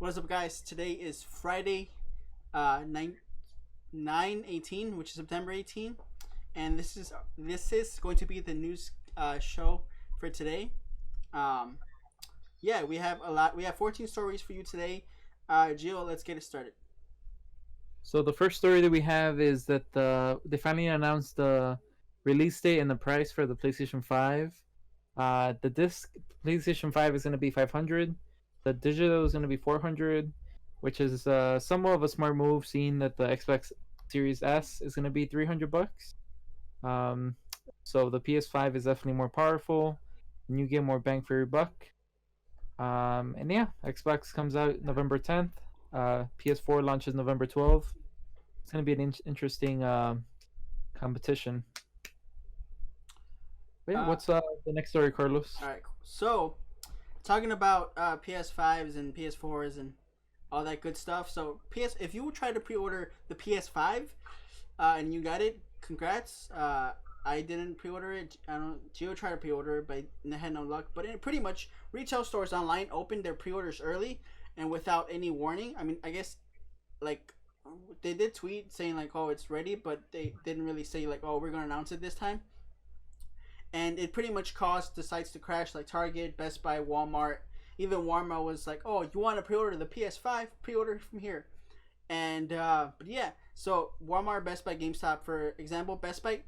What is up, guys? Today is Friday, 9/18, which is September 18, and this is going to be the news show for today. Um, yeah, we have a lot. We have 14 stories for you today. Gio, let's get it started. So the first story that we have is that they finally announced the release date and the price for the PlayStation 5. The disc PlayStation 5 is going to be 500. The digital is going to be 400, which is somewhat of a smart move, seeing that the Xbox Series S is going to be 300 bucks. Um, so the PS5 is definitely more powerful, and you get more bang for your buck. And yeah, Xbox comes out November 10th. PS4 launches November 12th. It's gonna be an interesting competition. But yeah, Uh, what's the next story, Carlos? all right, cool. So talking about PS5s and PS4s and all that good stuff. So if you try to pre-order the PS5 and you got it, congrats. I didn't pre-order it. I don't. Gio tried to pre-order it, but I had no luck. But pretty much, retail stores online opened their pre-orders early and without any warning. I mean, I guess like they did tweet saying like, "Oh, it's ready," but they didn't really say like, "Oh, we're gonna announce it this time." And it pretty much caused the sites to crash, like Target, Best Buy, Walmart. Even Walmart was like, "Oh, you want to pre-order the PS5? Pre-order from here." And but yeah, so Walmart, Best Buy, GameStop, for example, Best Buy,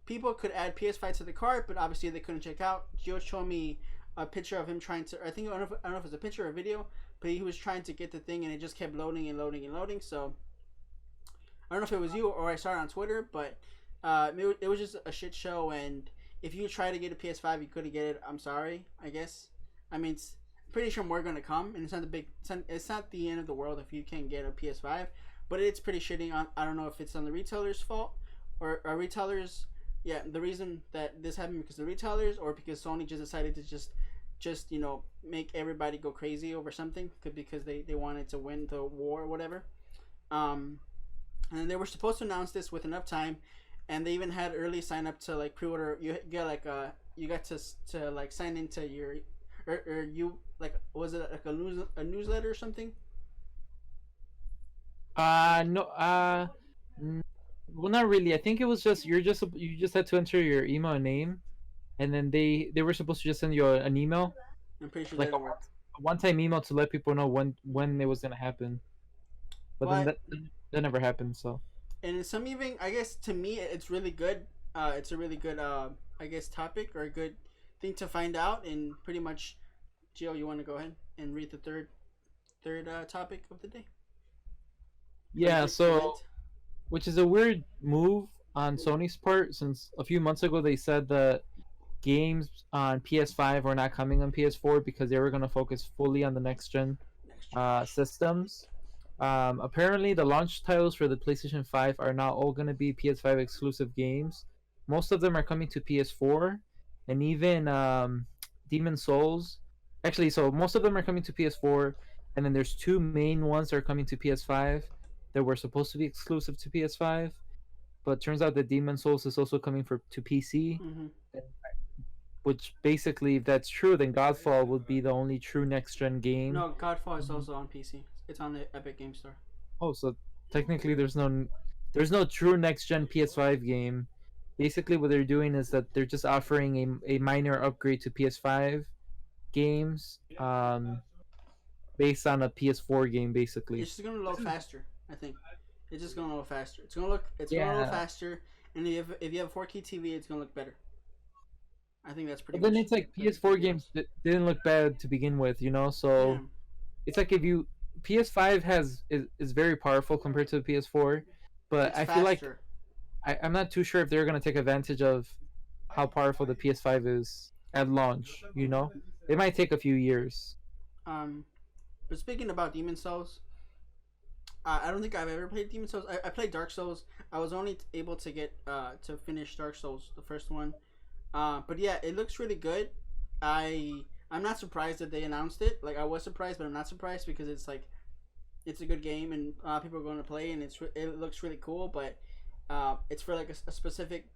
people could add PS5 to the cart, but obviously they couldn't check out. Gio showed me a picture of him trying to. I don't know if it's a picture or a video, but he was trying to get the thing and it just kept loading and loading and loading. So I don't know if it was you or I saw it on Twitter, but it was just a shit show. And if you try to get a PS5, you couldn't get it. I'm sorry, I guess. I mean, it's pretty sure more gonna come, and it's not the end of the world if you can't get a PS5, but it's pretty shitty. I don't know if it's on the retailer's fault or retailers. Yeah, the reason that this happened because the retailers or because Sony just decided to just make everybody go crazy over something because they wanted to win the war or whatever. Um, and they were supposed to announce this with enough time, and they even had early sign up to like pre-order. You get like you got to like sign into your or you like was it like a newsletter or something? No. Well, not really. I think it was just you just had to enter your email and name, and then they were supposed to just send you an email, I'm pretty sure that like didn't work. a one time email to let people know when it was gonna happen. But then But that never happened. So and some even I guess to me it's really good. It's a really good I guess topic or a good thing to find out. And pretty much, Gio, you want to go ahead and read the third topic of the day or the yeah, third so event? which is a weird move on Sony's part, since a few months ago they said that games on PS5 were not coming on PS4 because they were going to focus fully on the next gen Next generation. systems. Apparently, the launch titles for the PlayStation 5 are not all going to be PS5 exclusive games. Most of them are coming to PS4, and even Demon Souls. Actually, so most of them are coming to PS4, and then there's two main ones that are coming to PS5 that were supposed to be exclusive to PS5. But turns out that Demon Souls is also coming for to PC, Mm-hmm. which basically, if that's true, then Godfall would be the only true next gen game. No, Godfall is also on PC. It's on the Epic Game Store. Oh, so technically there's no true next gen PS5 game. Basically, what they're doing is that they're just offering a minor upgrade to PS5 games, based on a PS4 game, basically. It's just gonna load faster. I think it's just gonna load faster. It's gonna load Yeah, faster, and if you have a 4K TV, it's gonna look better. I think that's pretty but then much it's like the PS4 games difference. that didn't look bad to begin with, Yeah. So it's like if you PS5 is very powerful compared to the PS4, but It's I feel like faster. I'm not too sure if they're gonna take advantage of how powerful the PS5 is at launch. It might take a few years. Um, but speaking about Demon Souls, I don't think I've ever played Demon Souls. I played Dark Souls. I was only able to get to finish Dark Souls, the first one. But yeah, it looks really good. I'm not surprised that they announced it. Like I was surprised, but I'm not surprised because it's like it's a good game and people are going to play and it looks really cool. But it's for like a specific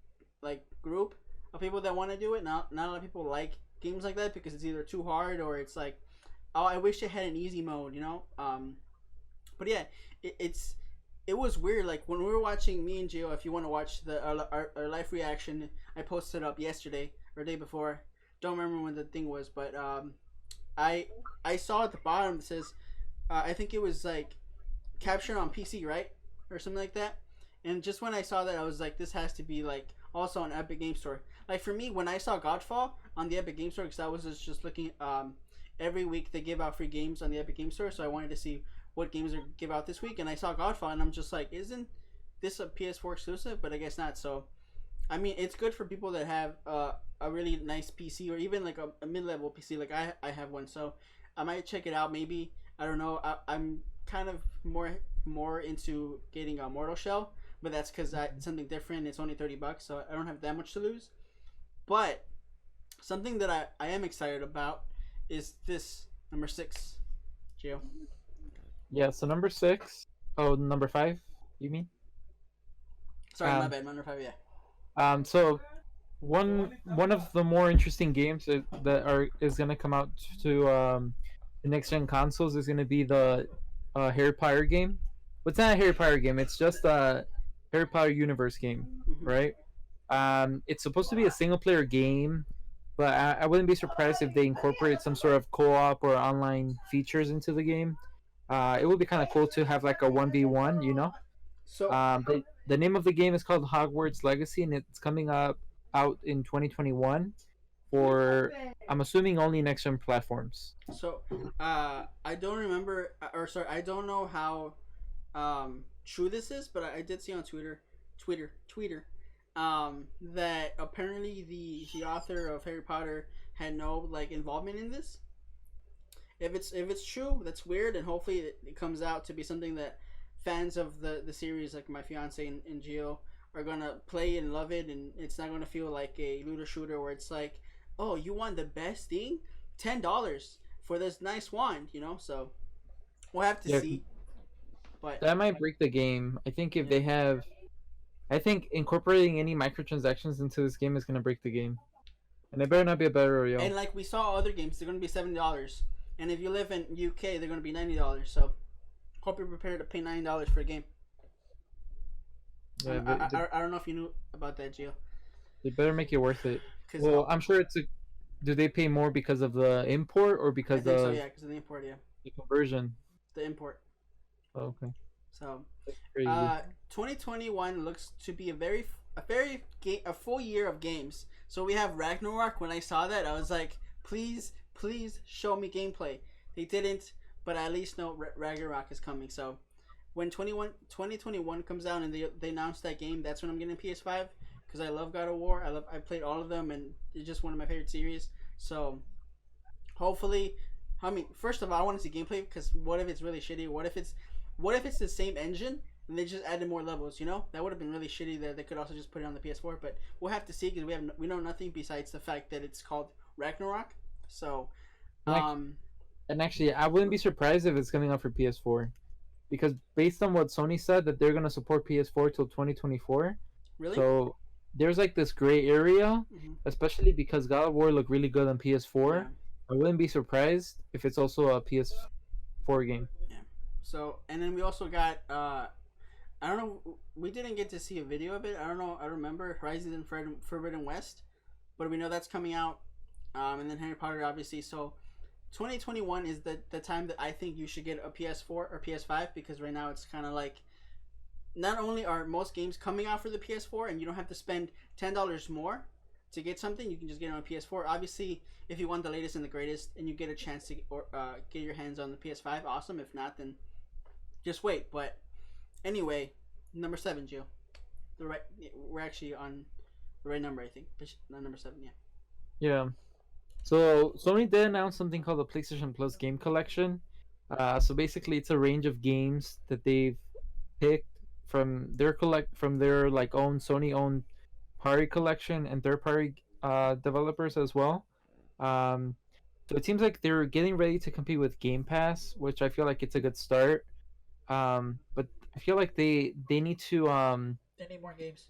like group of people that want to do it. Not a lot of people like games like that because it's either too hard or it's like oh, I wish it had an easy mode, you know. But yeah, it's it was weird. Like when we were watching, me and Gio, if you want to watch our live reaction, I posted up yesterday or day before. Don't remember when the thing was, but I I saw at the bottom it says I think it was like captured on PC, right, or something like that. And just when I saw that, I was like, this has to be like also on Epic Game Store. Like for me, when I saw Godfall on the Epic Game Store, because I was just looking. Every week they give out free games on the Epic Game Store, so I wanted to see what games are give out this week. And I saw Godfall, and I'm just like, isn't this a PS4 exclusive? But I guess not. So I mean, it's good for people that have a really nice PC or even like a mid-level PC. Like I have one, so I might check it out. Maybe I don't know. I'm kind of more into getting a Mortal Shell, but that's because it's something different. It's only $30, so I don't have that much to lose. But something that I am excited about is this number 6, Gio. Yeah. So number 6. Oh, number 5. You mean? Sorry, my bad. Number 5, yeah. So one of the more interesting games that are is gonna come out to the next gen consoles is gonna be the Harry Potter game. Well, it's not a Harry Potter game. It's just a Harry Potter universe game, Mm-hmm. right? It's supposed to be a single player game, but I wouldn't be surprised if they incorporate some sort of co-op or online features into the game. It would be kind of cool to have like a 1v1, you know. So The name of the game is called Hogwarts Legacy, and it's coming up out in 2021 for, I'm assuming, only next gen platforms. So, I don't remember, or sorry, I don't know how true this is, but I did see on Twitter, that apparently the author of Harry Potter had no like involvement in this. If it's true, that's weird, and hopefully it comes out to be something that fans of the series, like my fiance and Gio, are gonna play and love it, and it's not gonna feel like a looter shooter where it's like, oh, you want the best thing, $10 for this nice wand, you know. So we'll have to Yeah, see. But that might break the game. I think if yeah. they have, I think incorporating any microtransactions into this game is gonna break the game, and it better not be a battle royale. And like we saw other games, they're gonna be $70, and if you live in UK, they're gonna be $90. So hope you're prepared to pay $90 for a game. Yeah, I don't know if you knew about that, Gio. they better make it worth it. Because Well, I'm sure it's a. Do they pay more because of the import or I because think so, of yeah, because of the import, yeah, the conversion? the import. Oh, okay, So, that's crazy. 2021 looks to be a full year of games. So we have Ragnarok. When I saw that, I was like, please show me gameplay. They didn't, but I at least know Ragnarok is coming. So when 2021 comes out and they announce that game, that's when I'm getting a PS5 because I love God of War. I played all of them, and it's just one of my favorite series. So hopefully, I mean, first of all, I want to see gameplay because what if it's really shitty? What if it's the same engine and they just added more levels? You know, that would have been really shitty. That they could also just put it on the PS4, but we'll have to see because we know nothing besides the fact that it's called Ragnarok. So, And, and actually, I wouldn't be surprised if it's coming out for PS4, because based on what Sony said that they're gonna support PS4 till 2024. really, So there's like this gray area, mm-hmm. especially because God of War looked really good on PS4. Yeah, I wouldn't be surprised if it's also a PS4 game. yeah. So, and then we also got I don't know. We didn't get to see a video of it. I don't know. I remember Horizon and Forbidden West, but we know that's coming out. And then Harry Potter, obviously. So 2021 is the time that I think you should get a PS4 or PS5 because right now it's kind of like not only are most games coming out for the PS4 and you don't have to spend $10 more to get something, you can just get it on PS4. Obviously, if you want the latest and the greatest and you get a chance to get your hands on the PS5, awesome. If not, then just wait. But anyway, number 7, Joe. We're actually on the right number, I think. Number 7, yeah. Yeah. So Sony did announce something called the PlayStation Plus Game Collection. So basically, it's a range of games that they've picked from their like own Sony owned party collection and third party developers as well. Um, so it seems like they're getting ready to compete with Game Pass, which I feel like it's a good start. But I feel like they need to They need more games.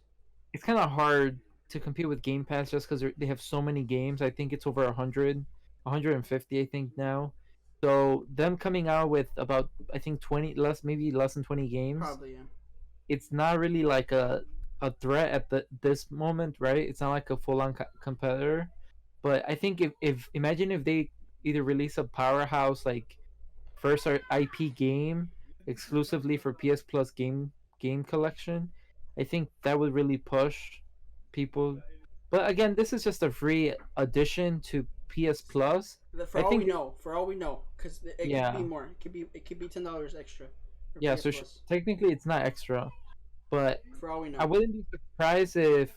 it's kind of hard to compete with Game Pass just because they have so many games. I think it's over 100, 150, I think now. So them coming out with about I think 20 less maybe less than 20 games, Probably, yeah. it's not really like a threat at this moment, right? It's not like a full on competitor. But I think if imagine if they either release a powerhouse like first IP game exclusively for PS Plus game collection, I think that would really push people. But again, this is just a free addition to PS Plus. For I all we think know, because it could be yeah, more. It could be $10 extra for yeah. PS So Plus. technically, it's not extra, but For all we I know. wouldn't be surprised if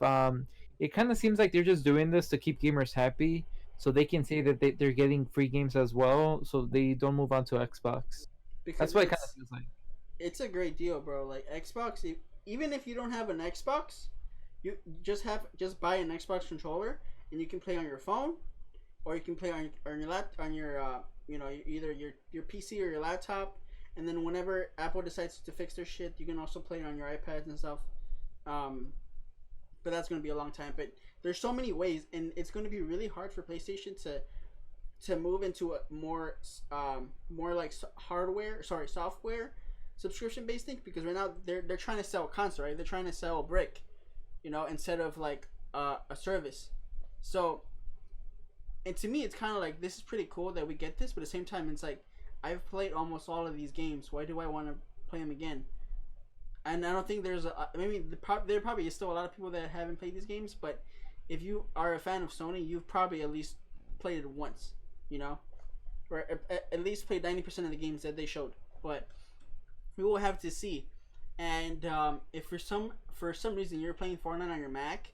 it kind of seems like they're just doing this to keep gamers happy, so they can say that they're getting free games as well, so they don't move on to Xbox. That's Because what it kind of feels like. it's a great deal, bro. Like Xbox, even if you don't have an Xbox, you just buy an Xbox controller and you can play on your phone, or you can play on your either your PC or your laptop. And then whenever Apple decides to fix their shit, you can also play it on your iPads and stuff. Um, but that's going to be a long time. But there's so many ways, and it's going to be really hard for PlayStation to move into a more like software subscription based thing, because right now they're trying to sell console, right? They're trying to sell a brick, instead of like a service. So, and to me, it's kind of like, this is pretty cool that we get this, but at the same time, it's like, I've played almost all of these games. Why do I want to play them again? And I don't think there's there probably is still a lot of people that haven't played these games, but if you are a fan of Sony, you've probably at least played it once, you know, or at least played 90% of the games that they showed. But we will have to see. And if for some reason you're playing Fortnite on your Mac,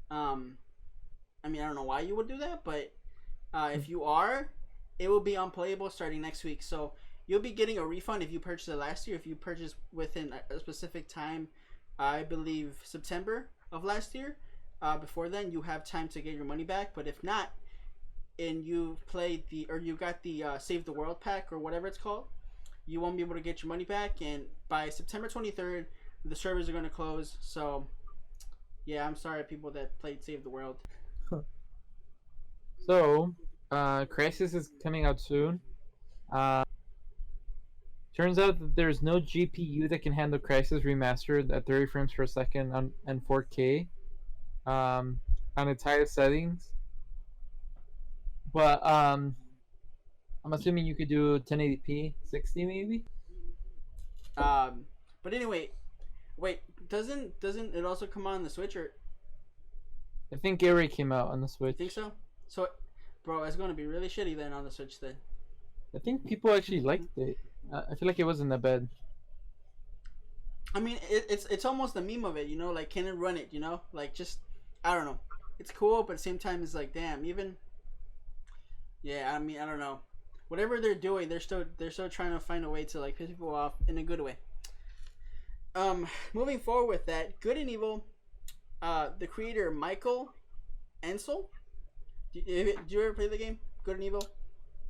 I mean, I don't know why you would do that, but if you are, it will be unplayable starting next week. So you'll be getting a refund if you purchased it last year. If you purchased within a specific time, I believe September of last year. Before then, you have time to get your money back. But if not, and you've played you got the Save the World pack or whatever it's called, you won't be able to get your money back. And by September 23rd, the servers are going to close. So yeah, I'm sorry, people that played Save the World. So, Crisis is coming out soon. Uh, Turns out that there's no GPU that can handle Crisis Remastered at 30 frames per second and 4K on its highest settings. But I'm assuming you could do 1080p 60 maybe. But anyway, wait, doesn't it also come on the Switch, or I think it already came out on the you Switch. think so? So, bro, it's going to be really shitty then on the Switch then. I think people actually liked it. I feel like it wasn't that bad. I mean, it's almost a meme of it, like, can it run it, like, just, I don't know. It's cool, but at the same time, it's like, damn, even, yeah, I mean, I don't know. Whatever they're doing, they're still trying to find a way to, like, piss people off in a good way. Moving forward with that, Good and Evil, the creator Michael Ansel. Did you ever play the game Good and Evil?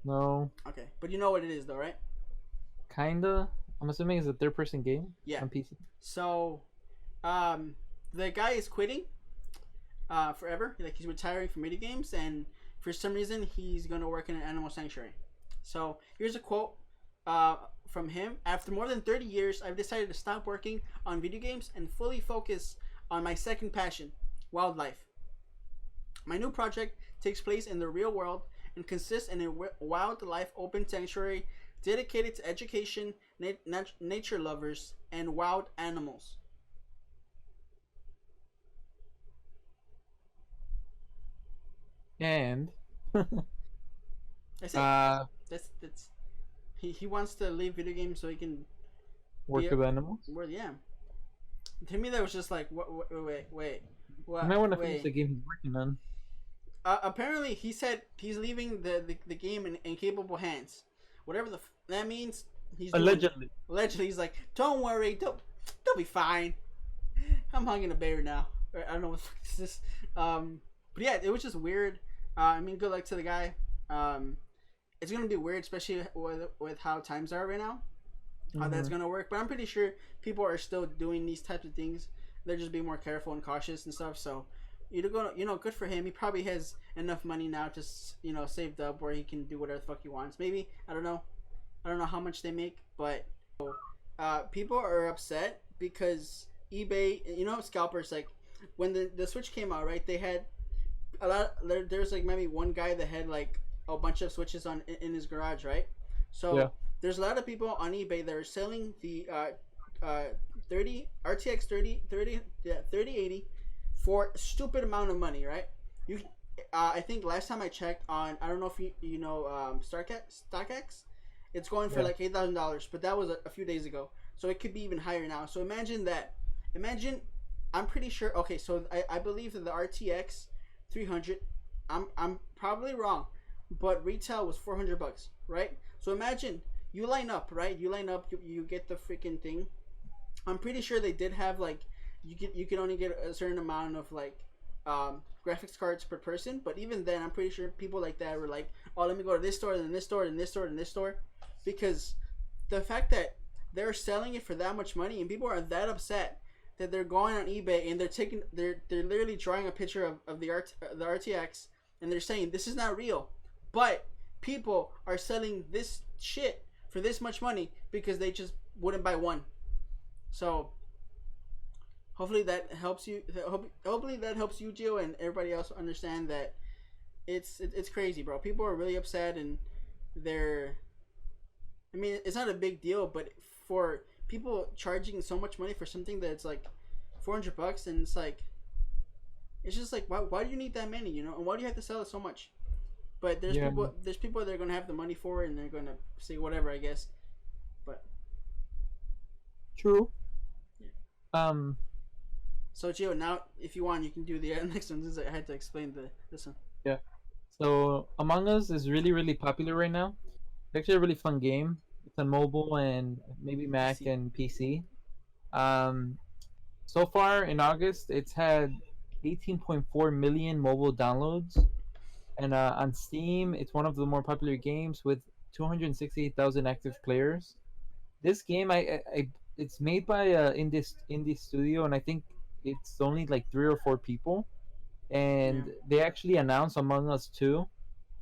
No. Okay, but you know what it is, though, right? Kinda. I'm assuming it's a third-person game. Yeah. On PC. So, the guy is quitting, forever. Like, he's retiring from video games, and for some reason, he's going to work in an animal sanctuary. So, here's a quote from him. After more than 30 years, I've decided to stop working on video games and fully focus on my second passion, wildlife. My new project takes place in the real world and consists in a wildlife open sanctuary dedicated to education, nature lovers, and wild animals. And That's it. That's he wants to leave video games so he can work with animals. Well, yeah. To me, that was just like, wait. What? You might want to finish the game he's working on. Apparently, he said he's leaving the game in capable hands. Whatever that means, he's Allegedly. Allegedly, he's like, don't worry, they'll be fine. I'm hugging a bear now. I don't know what the fuck is this. But yeah, it was just weird. I mean, good luck to the guy. It's gonna be weird, especially with how times are right now. How that's gonna work. But I'm pretty sure people are still doing these types of things. They're just being more careful and cautious and stuff. So Good for him. He probably has enough money now to saved up where he can do whatever the fuck he wants. Maybe I don't know. I don't know how much they make, but people are upset because eBay, scalpers, like when the Switch came out, right? They had a lot. There's like maybe one guy that had like a bunch of Switches in his garage, right? Yeah. So there's a lot of people on eBay that are selling the 30 RTX 3080 for a stupid amount of money, right? You, I think last time I checked on, I don't know if you know StockX, it's going for Yeah. like $8,000, but that was a few days ago, so it could be even higher now. So imagine that. Imagine, I'm pretty sure. Okay, so I believe that the RTX 300, I'm probably wrong, but retail was $400, right? So imagine you line up, right? You get the freaking thing. I'm pretty sure they did have like you can only get a certain amount of like graphics cards per person, but even then, I'm pretty sure people like that were like, oh, let me go to this store, and this store, and this store, and this store, because the fact that they're selling it for that much money and people are that upset that they're going on eBay and they're literally drawing a picture of the RTX and they're saying this is not real, but people are selling this shit for this much money because they just wouldn't buy one. So hopefully that helps you. Hopefully that helps you, Gio, and everybody else understand that it's crazy, bro. People are really upset and they're. I mean, it's not a big deal, but for people charging so much money for something that's like $400, and it's just like why do you need that many, and why do you have to sell it so much? But Yeah. there's people that are gonna have the money for it and they're gonna say whatever, I guess. But True. yeah. Um. So Gio, now if you want, you can do the next one. Since I had to explain this one. Yeah. So Among Us is really really popular right now. It's actually a really fun game. It's on mobile and maybe Mac PC. and PC. Um. So far in August, it's had 18.4 million mobile downloads, and on Steam, it's one of the more popular games with 268,000 active players. This game, it's made by indie studio, and I think it's only like 3 or 4 people, Yeah. and they actually announced Among Us 2,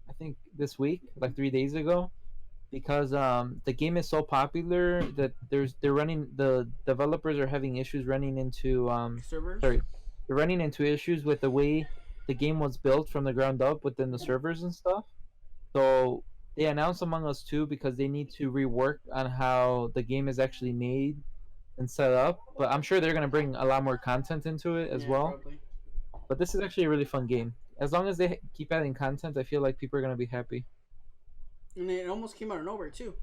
I think this week, like 3 days ago, because the game is so popular that the developers are having issues running into Servers. sorry, they're running into issues with the way the game was built from the ground up within the servers and stuff. So they announced Among Us 2 because they need to rework on how the game is actually made and set up. But I'm sure they're gonna bring a lot more content into it as Yeah, well. probably. But this is actually a really fun game. As long as they keep adding content, I feel like people are gonna be happy. And it almost came out of nowhere too,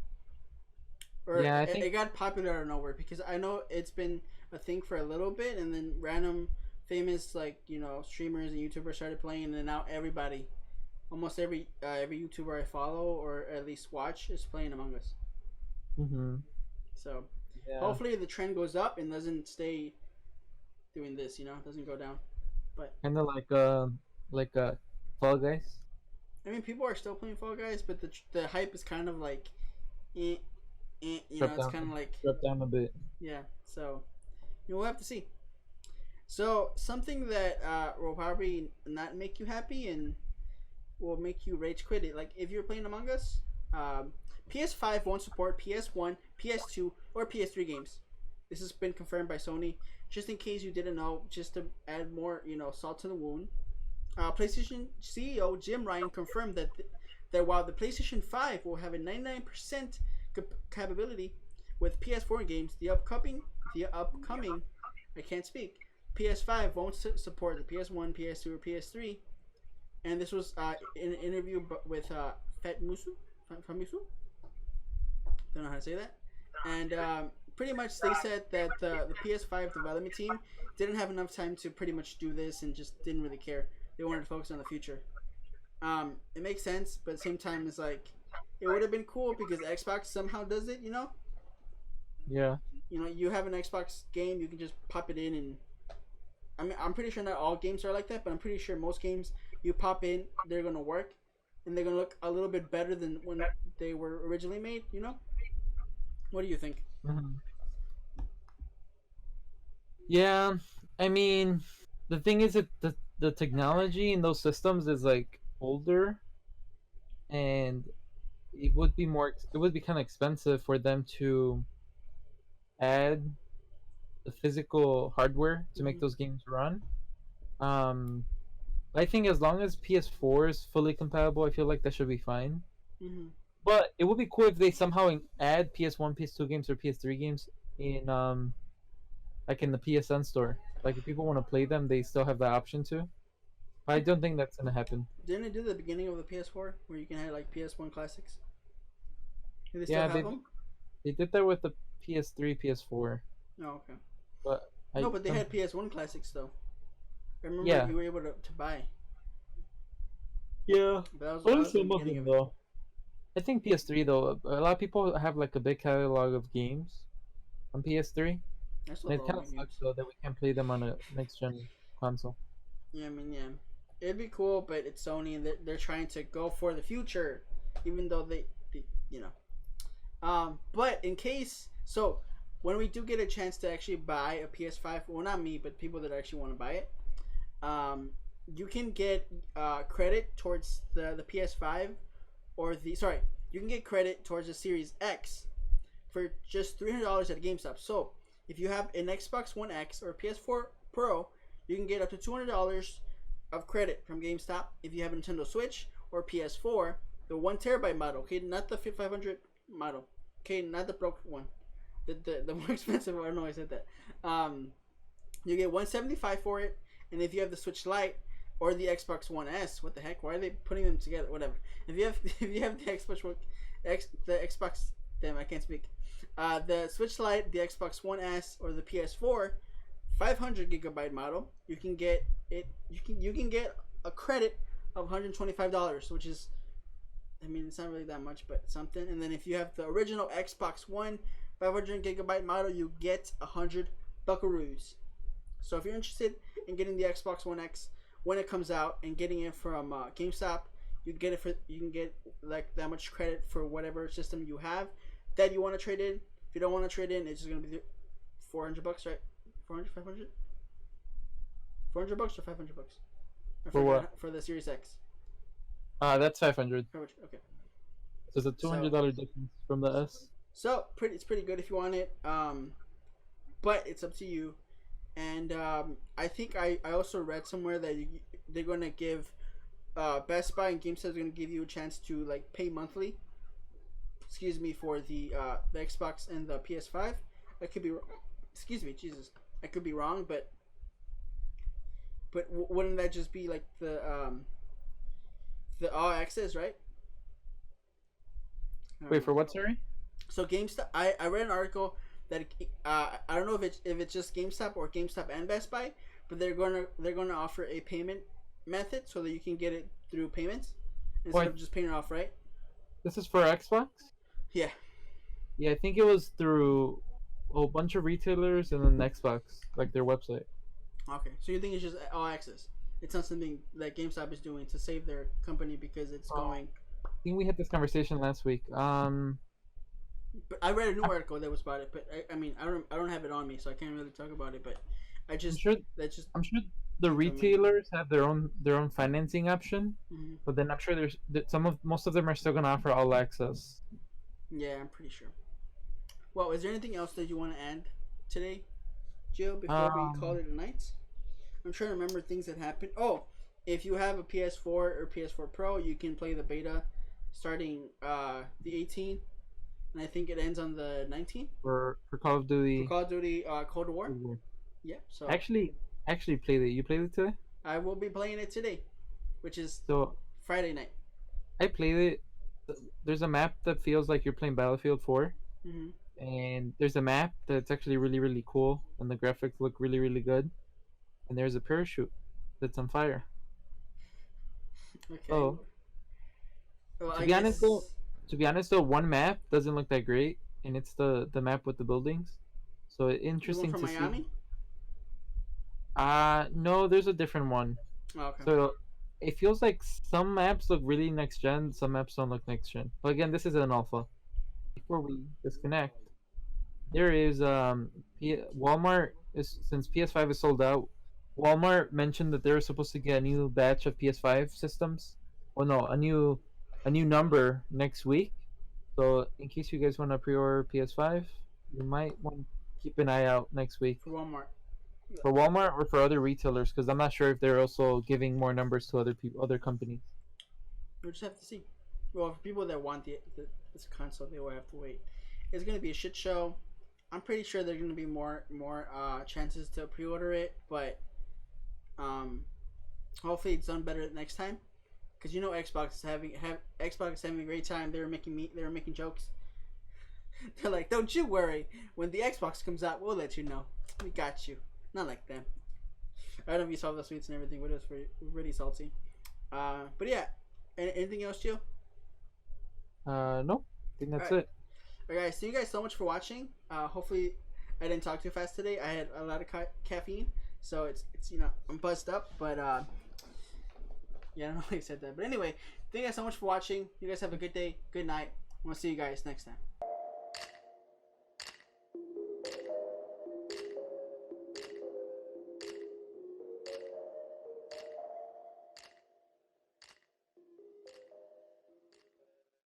or Yeah, I it think. got popular out of nowhere because I know it's been a thing for a little bit, and then random famous streamers and YouTubers started playing, and then now everybody, almost every YouTuber I follow or at least watch is playing Among Us. Hmm. So Yeah. hopefully the trend goes up and doesn't stay doing this. Doesn't go down. But Kind of like Fall Guys. I mean, people are still playing Fall Guys, but the hype is kind of like, eh, Drop it's down, kind of like, drop down a bit. yeah. So we'll have to see. So something that will probably not make you happy and will make you rage quit it. Like if you're playing Among Us, um, PS5 won't support PS1, PS2, or PS3 games. This has been confirmed by Sony. Just in case you didn't know, just to add more, salt to the wound. PlayStation CEO Jim Ryan confirmed that while the PlayStation 5 will have a 99% capability with PS4 games, the upcoming I can't speak PS5 won't support the PS1, PS2, or PS3. And this was in an interview with Fatmusu. Famusu? Don't know how to say that. And pretty much they said that the PS5 development team didn't have enough time to pretty much do this and just didn't really care. They wanted to focus on the future. It makes sense, but at the same time, it's like it would have been cool because Xbox somehow does it. Yeah. You have an Xbox game, you can just pop it in, and I mean, I'm pretty sure not all games are like that, but I'm pretty sure most games you pop in, they're gonna work, and they're gonna look a little bit better than when they were originally made. What do you think? Hmm. Yeah. I mean, the thing is that the technology in those systems is like older, and it would be kind of expensive for them to add the physical hardware to make Mm-hmm. those games run. Um, I think as long as PS4 is fully compatible, I feel like that should be fine. Mm-hmm. But it would be cool if they somehow add PS1, PS2 games or PS3 games in like in the PSN store. Like if people want to play them, they still have that option to. But I don't think that's gonna happen. Didn't it do the beginning of the PS4 where you can have like PS1 classics? Do they still Yeah, have them? they did that with the PS3, PS4, Oh, okay. but No, I but they don't. had PS1 classics though. I remember Yeah, you were able to buy. yeah. But that Only was the some of beginning them of it. though. I think PS3 though, a lot of people have like a big catalog of games on PS3, I still and have it all kind my of sucks games. though that we can't play them on a next gen console. Yeah, I mean, yeah, it'd be cool, but it's Sony, and they're trying to go for the future, even though they you know. But in case, so when we do get a chance to actually buy a PS5, well, not me, but people that actually want to buy it, um, you can get credit towards the PS5 or the sorry, you can get credit towards the Series X for just $300 at GameStop. So if you have an Xbox One X or a PS4 Pro, you can get up to $200 of credit from GameStop. If you have a Nintendo Switch or PS4, the 1 TB model, okay, not the 500 model, okay, not the broke one, the more expensive one. I don't know I said that. You get 175 for it, and if you have the Switch Lite or the Xbox One S, what the heck? Why are they putting them together? Whatever. If you have if you have the Xbox One, the Xbox, damn, I can't speak. The Switch Lite, the Xbox One S, or the PS4, 500 GB model, you can get it. You can get a credit of $125, which is, I mean, it's not really that much, but something. And then if you have the original Xbox One 500 GB model, you get 100 buckaroos. So if you're interested in getting the Xbox One X when it comes out and getting it from GameStop, you can get like that much credit for whatever system you have that you want to trade in. If you don't want to trade in, it's just gonna be $400, right? 400, 500, 400 bucks or 500 bucks. I For forgot what? for the Series X. That's 500. Okay. There's a So $200 difference from the S. it's pretty good if you want it. But it's up to you. And I think I also read somewhere that they're gonna give Best Buy and GameStop is gonna give you a chance to like pay monthly. Excuse me, for the Xbox and the PS5. I could be, excuse me, Jesus, I could be wrong, but wouldn't that just be like the all access, right? Wait, for what, sorry? So GameStop, I read an article that I don't know if it's just GameStop or GameStop and Best Buy, but they're gonna offer a payment method so that you can get it through payments instead of just paying it off, right? This is for Xbox? Yeah. Yeah, I think it was through a bunch of retailers and then Xbox, like their website. Okay. So you think it's just all access? It's not something that GameStop is doing to save their company because it's going. I think we had this conversation last week. But I read a new article that was about it. But I mean, I don't have it on me, so I can't really talk about it. But I I'm just sure that's just. I'm sure the retailers have their own financing option, Mhm. but then I'm sure there's that most of them are still gonna offer all access. Yeah, I'm pretty sure. Well, is there anything else that you want to add today, Jill, before we call Um, it a night? I'm trying to remember things that happened. Oh, if you have a PS4 or PS4 Pro, you can play the beta starting the 18th, and I think it ends on the 19th for Call of for Duty. Call of Duty Cold War. Yeah, so Actually played it. You played it today? I will be playing it today, which is So Friday night. I played it. There's a map that feels like you're playing Battlefield 4, Hmm. and there's a map that's actually really cool, and the graphics look really good. And there's a parachute that's on fire. Okay. Oh, Well, to I be honest though, guess. one map doesn't look that great, and it's the map with the buildings. So it's The one interesting from to see. Miami? No, there's a different one. Oh, okay. So it feels like some maps look really next gen, some maps don't look next gen. But again, this is an alpha. Before we disconnect, there is Walmart is since PS5 is sold out. Walmart mentioned that they were supposed to get a new batch of PS5 systems. Oh no, a new number next week. So in case you guys want to pre-order PS5, you might want to keep an eye out next week for Walmart. for Walmart or for other retailers, because I'm not sure if they're also giving more numbers to other people, other companies. We'll just have to see. Well, for people that want this console, they will have to wait. It's gonna be a shit show. I'm pretty sure there's gonna be more chances to pre-order it, but hopefully it's done better next time. Cause you know Xbox is having a great time. They were making jokes. They're like, don't you worry. When the Xbox comes out, we'll let you know. We got you. Not like them. I don't know if you saw the sweets and everything, but it was really salty. But yeah. Anything else, Gio? No, I think that's Alright. it. Alright, guys. Thank you guys so much for watching. Hopefully, I didn't talk too fast today. I had a lot of caffeine, so it's I'm buzzed up. But yeah, I don't know why I said that. But anyway, thank you guys so much for watching. You guys have a good day, good night. We'll see you guys next time.